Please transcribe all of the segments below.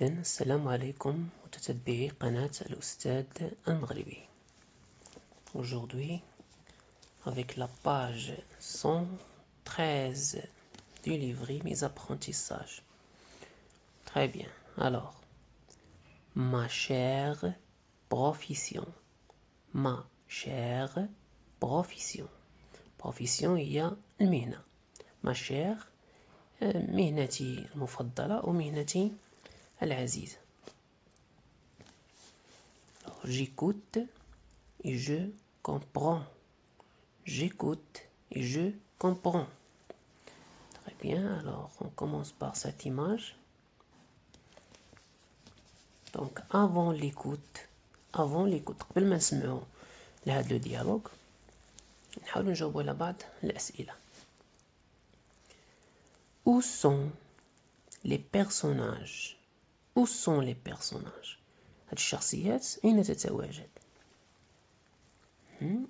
جدا. السلام عليكم متتبعي قناة الأستاذ المغربي. Aujourd'hui, avec la page 113 du livret Mes apprentissages. Très bien. Alors, ma chère profession. Ma chère profession. Profession هي المهنة. ما chère مهنتي المفضلة أو مهنتي العزيزة. Alors, j'écoute et je comprends. J'écoute et je comprends. Très bien, alors on commence par cette image. Donc avant l'écoute, قبل ما نسمعوا لهذا لو ديالوج نحاولوا نجاوبوا على بعض الأسئلة. Où sont les personnages? Où sont les personnages؟ هاد الشخصيات أين تتواجد؟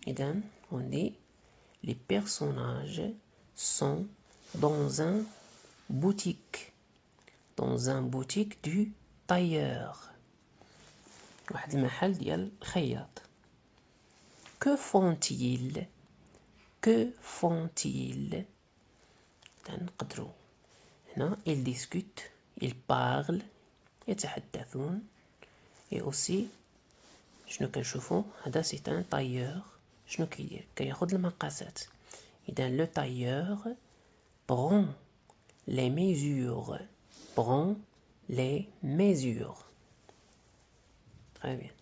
إذن on dit les personnages sont dans un boutique. Dans un boutique du tailleur. واحد المحل ديال الخياط. Que font-ils? Que font-ils? نقدروا هنا ils discutent, ils parlent, يتحدثون. et aussi شنو كنشوفوا هذا سي ان طايور. شنو كيدير؟ كياخذ المقاسات. اذا لو طايور prend les mesures. Prend les mesures. Très bien.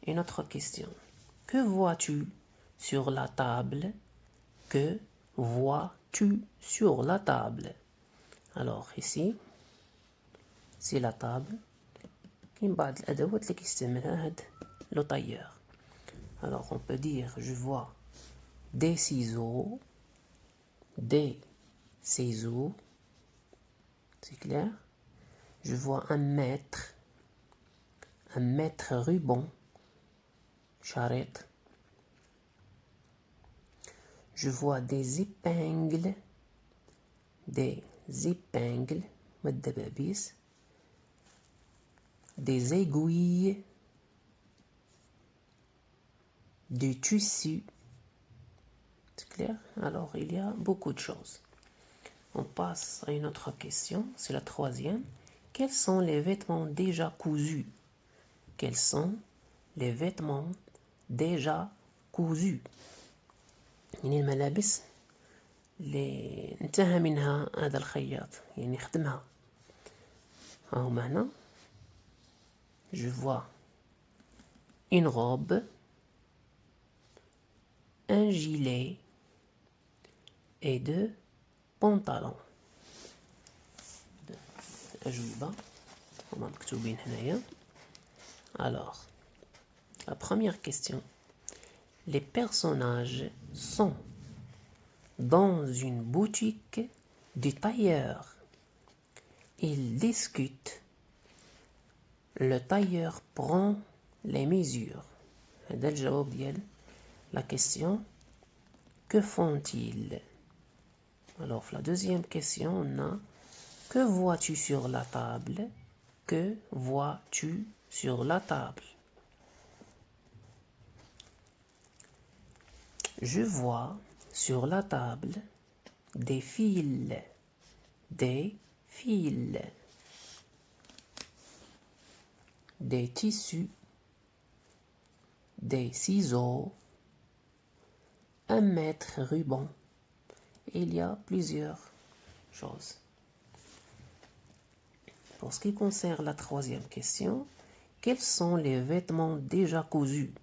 Une autre question. Que vois-tu sur la table? Que vois-tu sur la table? Alors ici c'est la table. كاين بعض الأدوات اللي كيستعملها هاد لو طايور. Alors on peut dire je vois des ciseaux. Des ciseaux. C'est clair? Je vois un mètre ruban. Charrette. Je vois des épingles. Des épingles. والدبابيس. Des aiguilles. Du tissu. C'est clair? Alors, il y a beaucoup de choses. On passe à une autre question. C'est la troisième. Quels sont les vêtements déjà cousus? Quels sont les vêtements déjà cousus? يعني الملابس اللي انتهى منها هذا الخياط يعني خدمها. ها هما هنا. Je vois une robe, un gilet et deux pantalons. الأجوبة هما مكتوبين هنايا. Alors, la première question. Les personnages sont dans une boutique du tailleur. Ils discutent. Le tailleur prend les mesures. هذا الجواب ديال la question. Que font-ils? Alors, la deuxième question, on a que vois-tu sur la table? Que vois-tu sur la table? Je vois sur la table des fils. Des fils. Des tissus. Des ciseaux. Un mètre ruban. Il y a plusieurs choses. Pour ce qui concerne la troisième question, quels sont les vêtements déjà cousus?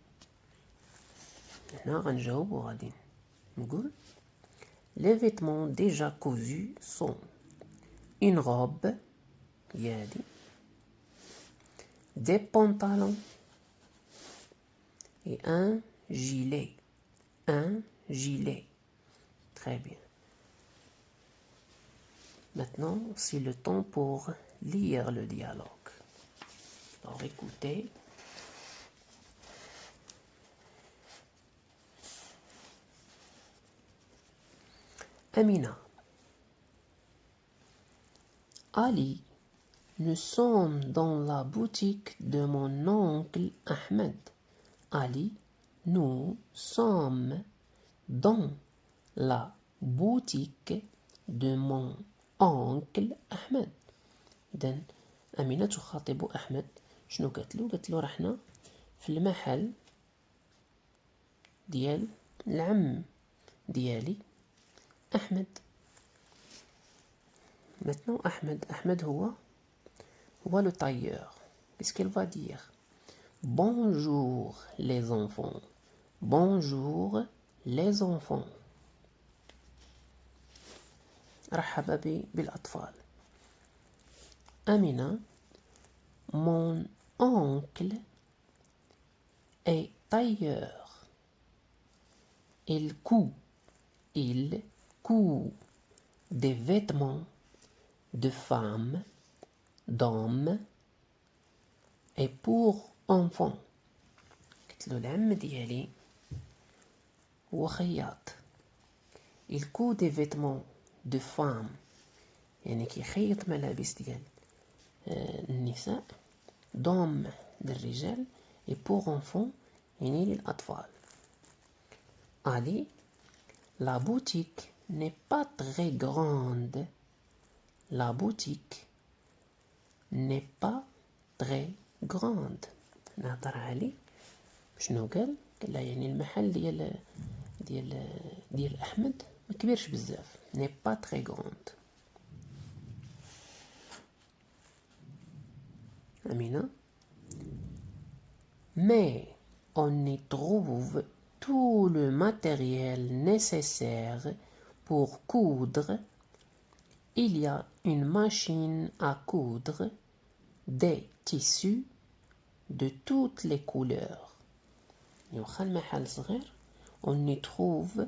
هنا غنجاوب وغادي نقول les vêtements déjà cousus sont une robe هادي, des pantalons et un gilet. Un gilet. Très bien. Maintenant, c'est le temps pour lire le dialogue. Alors écoutez. Amina. Ali Nous sommes dans la boutique de mon oncle Ahmed. Ali, nous sommes dans la boutique de mon oncle أحمد. إذن أمينة تخاطب أحمد. شنو قالت له؟ قالت له رحنا في المحل ديال العم ديالي أحمد. Maintenant أحمد هو le tailleur. Qu'est-ce qu'elle va dire? Bonjour les enfants. Bonjour les enfants. رحب بالأطفال. Amina, mon oncle est tailleur. Il coud des vêtements de femmes, d'hommes et pour enfants. قلت له العم ديالي هو خياط. Il coud des vêtements de femmes يعني كيخيط ملابس ديال النساء d'hommes للرجال et pour enfants يعني للأطفال. Ali, la boutique n'est pas très grande. La boutique n'est pas très grande. نهضر علي شنو قال؟ قال لها يعني المحل ديال أحمد ما كبيرش بزاف. n'est pas très grande. Amina. Mais on y trouve tout le matériel nécessaire pour coudre. Il y a une machine à coudre, des tissus de toutes les couleurs. On y trouve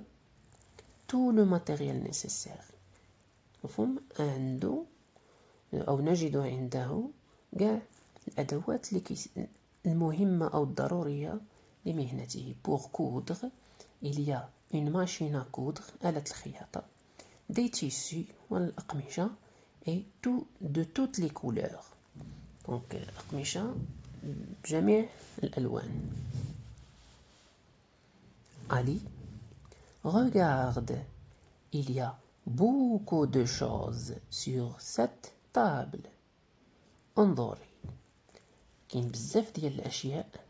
tout le matériel nécessaire. مفهوم؟ عنده أو نجد عنده كاع الأدوات المهمة أو الضرورية لمهنته. Pour coudre, il y a une machine à coudre, آلة الخياطة, des tissus والأقمشة et de toutes les couleurs. Donc أقمشة بجميع الألوان. Ali, regarde, il y a beaucoup de choses sur cette table. انظري كاين بزاف ديال الأشياء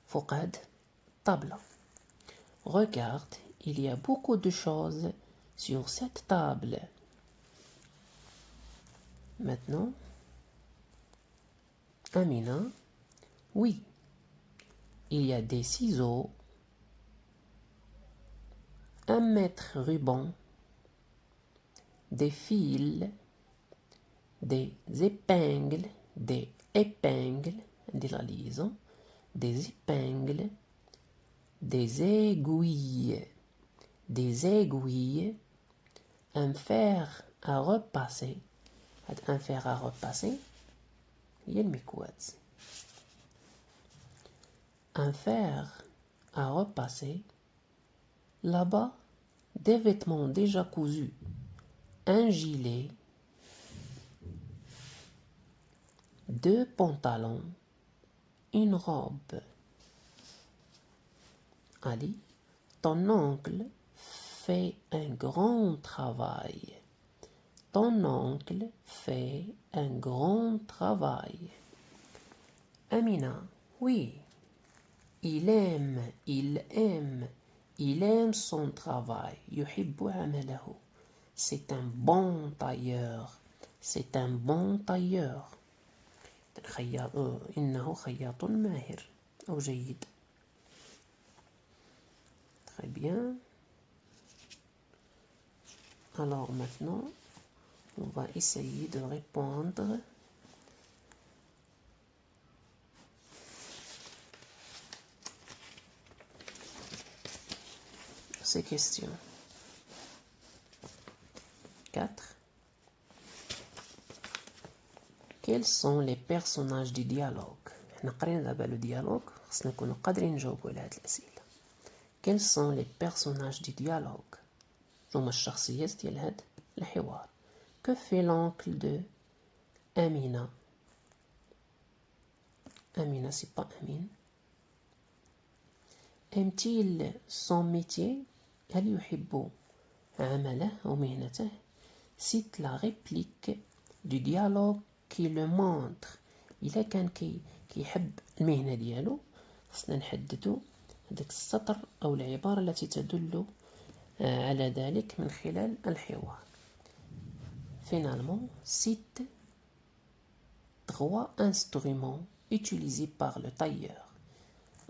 فوق هاد الطابلة. Regarde, il y a beaucoup de choses sur cette table. Maintenant, Amina, oui, il y a des ciseaux, un mètre ruban, des fils, des épingles, des épingles, des aiguilles, un fer à repasser. Un fer à repasser, il y a le mikwat. Un fer à repasser. Là-bas, des vêtements déjà cousus, un gilet, 2 pantalons, une robe. Ali, ton oncle fait un grand travail. Ton oncle fait un grand travail. Amina, oui, il aime son travail. يحب عمله. C'est un bon tailleur. C'est un bon tailleur. إنه خياط ماهر أو جيد. Très bien. Alors maintenant, on va essayer de répondre à ces questions. 4. Quels sont les personnages du dialogue? احنا قرينا دابا لو ديالوج خصنا نكونوا قادرين نجاوبوا على هاد الأسئلة. Quels sont les personnages du dialogue? هما الشخصيات ديال هاد الحوار. Que fait l'oncle de Amina. Amina, c'est pas Amine. Aime-t-il son métier? هل يحب عمله أو مهنته? Cite la réplique du dialogue qui le montre. إلا كان كيحب المهنة ديالو خصنا نحددو هذاك السطر أو العبارة التي تدل على ذلك من خلال الحوار. Finalement, cite 3 instruments utilisés par le tailleur.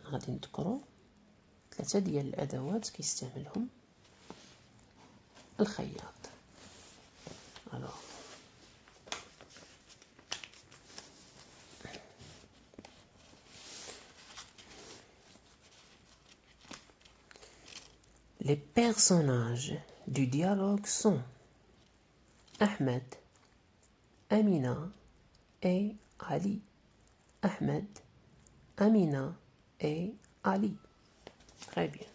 غادي نذكرو 3 ديال الأدوات كيستعملهم الخياط. Alors, les personnages du dialogue sont Ahmed, Amina et Ali. Ahmed, Amina et Ali. Très bien.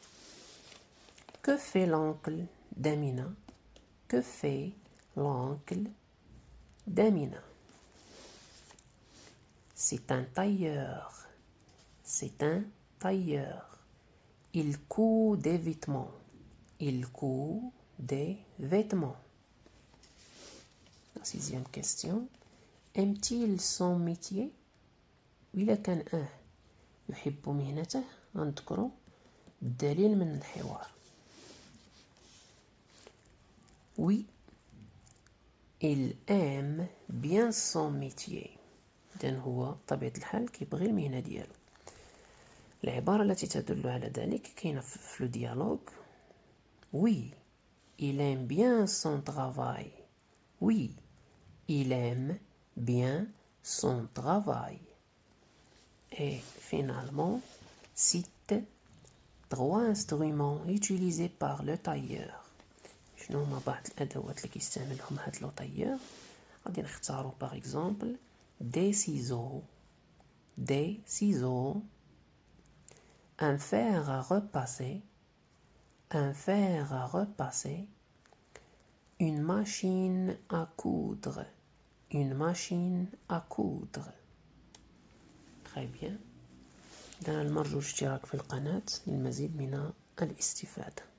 Que fait l'oncle d'Amina? Que fait l'oncle d'Amina? C'est un tailleur. C'est un tailleur. Il coud des vêtements. Il coud des vêtements. La 6e question. Aime-t-il son métier? وإلا كان يحب مهنته غنذكرو الدليل من الحوار. Oui, il aime bien son métier. إذن هو بطبيعة الحال كيبغي المهنة ديالو. العبارة التي تدل على ذلك كاينة في لو ديالوغ. Oui, il aime bien son travail. Oui, il aime bien son travail. Et finalement, cite 3 instruments utilisés par le tailleur. شنو هما بعض الأدوات اللي كيستعملهم هاد لو طايور؟ غادي نختارو باغ اكزومبل des ciseaux, un fer à repasser, une machine à coudre, Très bien. إذن المرجو الاشتراك في القناة للمزيد من الاستفادة.